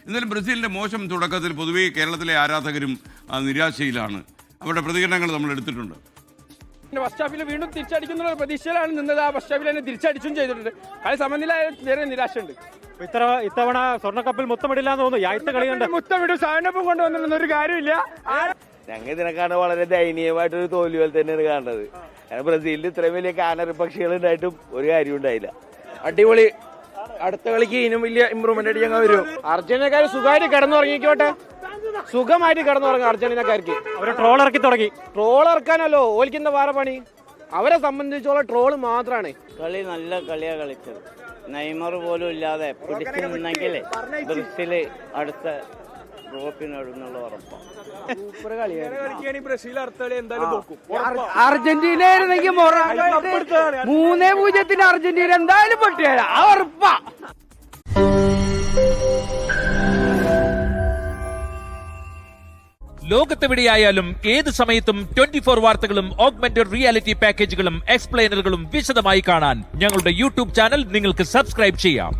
എന്നാലും ബ്രസീലിൻ്റെ മോശം തുടക്കത്തിൽ പൊതുവേ കേരളത്തിലെ ആരാധകരും നിരാശയിലാണ്. അവരുടെ പ്രതികരണങ്ങൾ നമ്മൾ എടുത്തിട്ടുണ്ട്. ഫസ്റ്റ് ഹാഫിൽ വീണ്ടും തിരിച്ചടിക്കുന്ന പ്രതീക്ഷയിലാണ് നിന്നത്. ആ ഫസ്റ്റ് ഹാഫിൽ തന്നെ തിരിച്ചടിച്ചും ചെയ്തിട്ടുണ്ട്. കളി സമനിലയായ നേരെ നിരാശയുണ്ട്. ഇത്തവണ സ്വർണ്ണക്കപ്പിൽ മുത്തമിടില്ല എന്ന് തോന്നുന്നു. യാത്ര കളിയുണ്ട്, മുത്തമിടും സാധനപ്പം കൊണ്ടുവന്നിട്ടൊന്നും ഒരു കാര്യമില്ല. ഞങ്ങൾ ഇതിനെക്കാണ് വളരെ ദയനീയമായിട്ടൊരു തോൽവി പോലെ തന്നെയാണ് കാണുന്നത്. കാരണം ബ്രസീലിൽ ഇത്രയും വലിയ കാനറിപക്ഷികൾ ഉണ്ടായിട്ടും ഒരു കാര്യം ഉണ്ടായില്ല. അടിപൊളി. അടുത്ത കളിക്ക് ഇനിയും വലിയ ഇമ്പ്രൂവ്മെന്റ് അടിക്കാൻ വരും. അർജന്റീനക്കാർ സുഖമായിട്ട് കിടന്നുറങ്ങിക്കോട്ടെ, സുഖമായിട്ട് കിടന്നുറങ്ങും. അർജന്റീനക്കാർക്ക് അവര് ട്രോൾ ഇറക്കി തുടങ്ങി. ട്രോൾ ഇറക്കാനല്ലോ ഓലിക്കുന്ന വേറെ പണി. അവരെ സംബന്ധിച്ചോളം ട്രോള് മാത്രമാണ്. കളി നല്ല കളിയാ കളിച്ചത്. നെയ്മർ പോലും ഇല്ലാതെ പിടിച്ചു നിന്നെങ്കിലേ ബ്രസീല് അടുത്ത ട്രോഫിനടുന്നുള്ള ഉറപ്പാണ്. സൂപ്പർ കളിയാണ്. ബ്രസീൽ അടുത്ത കളി എന്തായാലും നോക്കും. അർജന്റീന 3-0 അർജന്റീന എന്തായാലും പൊട്ടിയാല ആ ഉറപ്പാ. ലോകത്തെവിടെയായാലും ഏത് സമയത്തും 24 വാർത്തകളും ഓഗ്മെന്റഡ് റിയാലിറ്റി പാക്കേജുകളും എക്സ്പ്ലെയിനറുകളും വിശദമായി കാണാൻ ഞങ്ങളുടെ യൂട്യൂബ് ചാനൽ നിങ്ങൾക്ക് സബ്സ്ക്രൈബ് ചെയ്യാം.